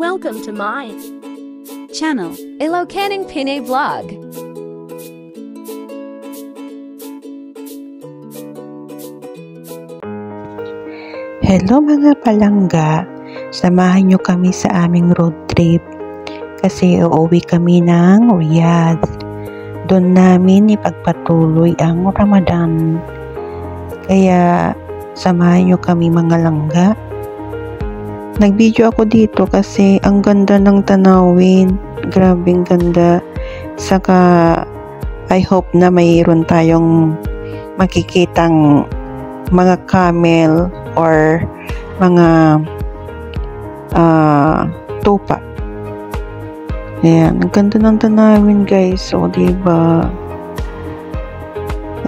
Welcome to my channel, Ilocaning Pinay Vlog. Hello mga palangga, samahan nyo kami sa aming road trip kasi uuwi kami ng Riyadh. Doon namin ipagpatuloy ang Ramadan. Kaya samahan nyo kami mga langga. Nag-video ako dito kasi ang ganda ng tanawin. Grabing ganda. Saka I hope na mayroon tayong makikitang mga camel or mga tupa. Ayan, ang ganda ng tanawin guys. O, diba?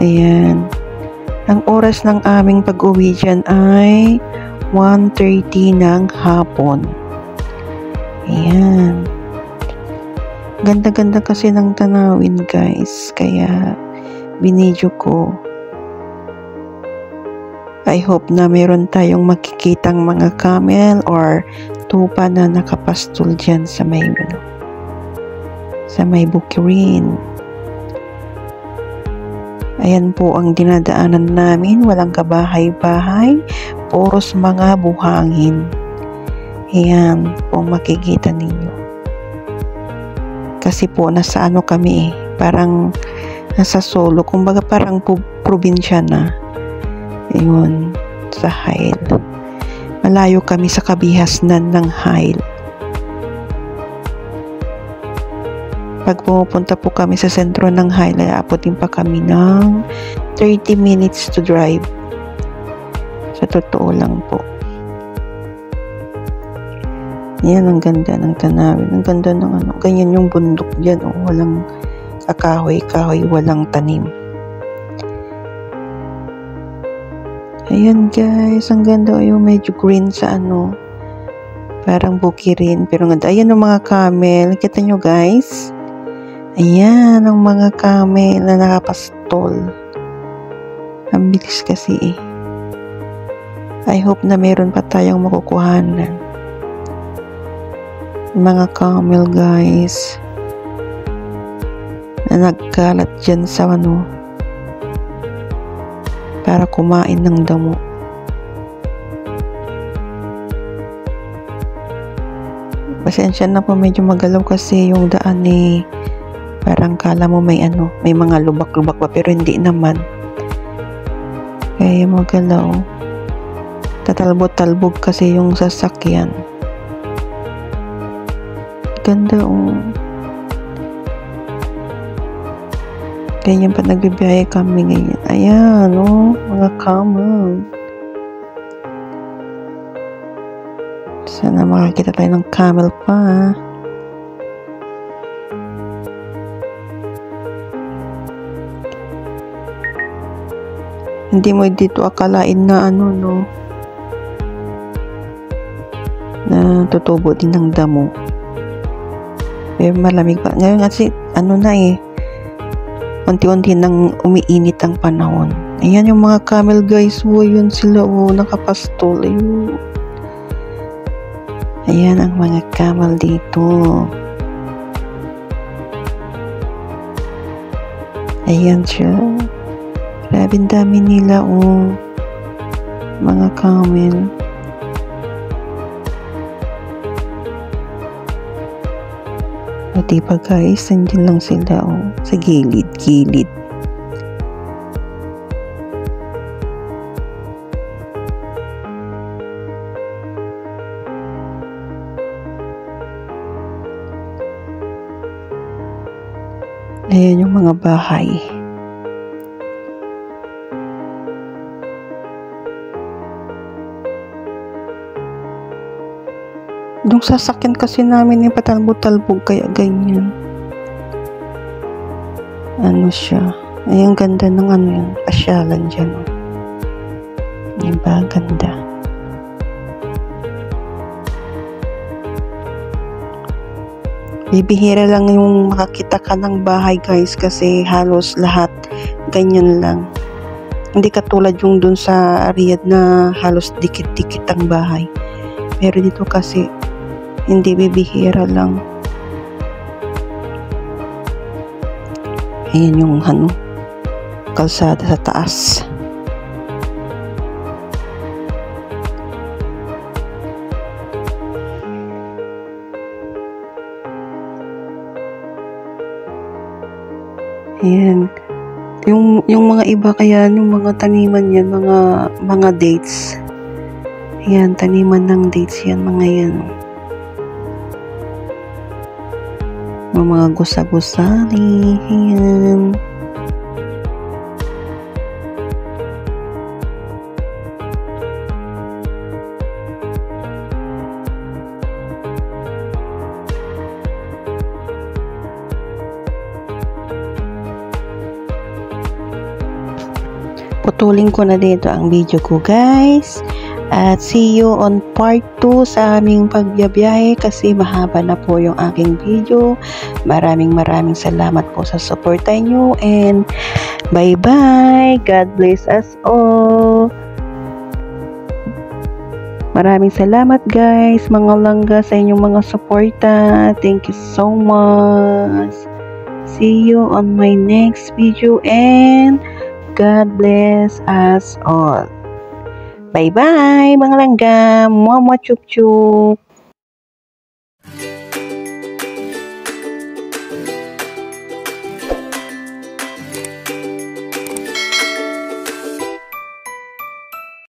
Ayan. Ang oras ng aming pag-uwi dyan ay 1:30 ng hapon. Ayan. Ganda-ganda kasi ng tanawin guys. Kaya binidyo ko. I hope na meron tayong makikitang mga camel or tupa na nakapastol dyan sa may bukirin. Ayan po ang dinadaanan namin. Walang kabahay-bahay. Puros mga buhangin. Ayan po makikita ninyo. Kasi po nasa ano kami parang nasa solo. Kumbaga parang probinsya na. Ayun, sa Hail. Malayo kami sa kabihasnan ng Hail. Pag pumupunta po kami sa sentro ng Hail, aapotin pa kami ng 30 minutes to drive. Sa totoo lang po. Yan, ang ganda ng tanawin. Ang ganda ng ano. Ganyan yung bundok dyan. Oh, walang kakahoy-kahoy, walang tanim. Ayan guys, ang ganda. Yung medyo green sa ano. Parang bukirin. Pero ganda. Ayan yung mga camel. Kita nyo guys. Ayan ang mga camel na nakapastol. Ang bilis kasi eh. I hope na meron pa tayong makukuhanan. Mga camel guys. Na nagkalat dyan sa ano. Para kumain ng damo. Pasensya na po, medyo magalaw kasi yung daan eh. Parang kala mo may ano, may mga lubak-lubak pa pero hindi naman. Kaya magalaw. Tatalbog-talbog kasi yung sasakyan. Ganda oh. Ganyan pa nagbibiyahe kami ngayon. Ayan oh, mga camel. Sana makakita tayo ng camel pa. Hindi mo dito akalain na ano no, na tutubo din ng damo. Pero malamig pa. Ngayon kasi ano na eh, unti-unti nang umiinit ang panahon. Ayan yung mga camel guys. Oh, yun sila oh, nakapastol. Ayun. Ayan ang mga camel dito. Ayan siya. Grabe dami nila oh. Mga camel. O diba guys, nandiyan lang sila oh, sa gilid-gilid. Ayan yung mga bahay. Yung sasakyan kasi namin yung patalbog-talbog kaya ganyan. Ano siya? Ay, ang ganda ng ano yan. Pasyalan dyan. Oh. Diba? Ganda. Bibihira lang yung makakita ka ng bahay guys kasi halos lahat ganyan lang. Hindi katulad yung dun sa Riyadh na halos dikit-dikit ang bahay. Pero dito kasi Hindi bibihira lang. Ayan yung kalsada sa taas. Ayan. Yung mga iba kaya, yung mga taniman yan, mga dates. Ayan, taniman ng dates yan, mga yan. Mga gusa-gusali. Ayan. Putulin ko na dito ang video ko, guys. At see you on part 2 sa aming pagbiyahe kasi mahaba na po yung aking video. Maraming salamat po sa support nyo and bye-bye. God bless us all. Maraming salamat, guys, mga langga, sa inyong mga suporta. Thank you so much. See you on my next video and God bless us all. Bye-bye, mga langga. Mama chup chup.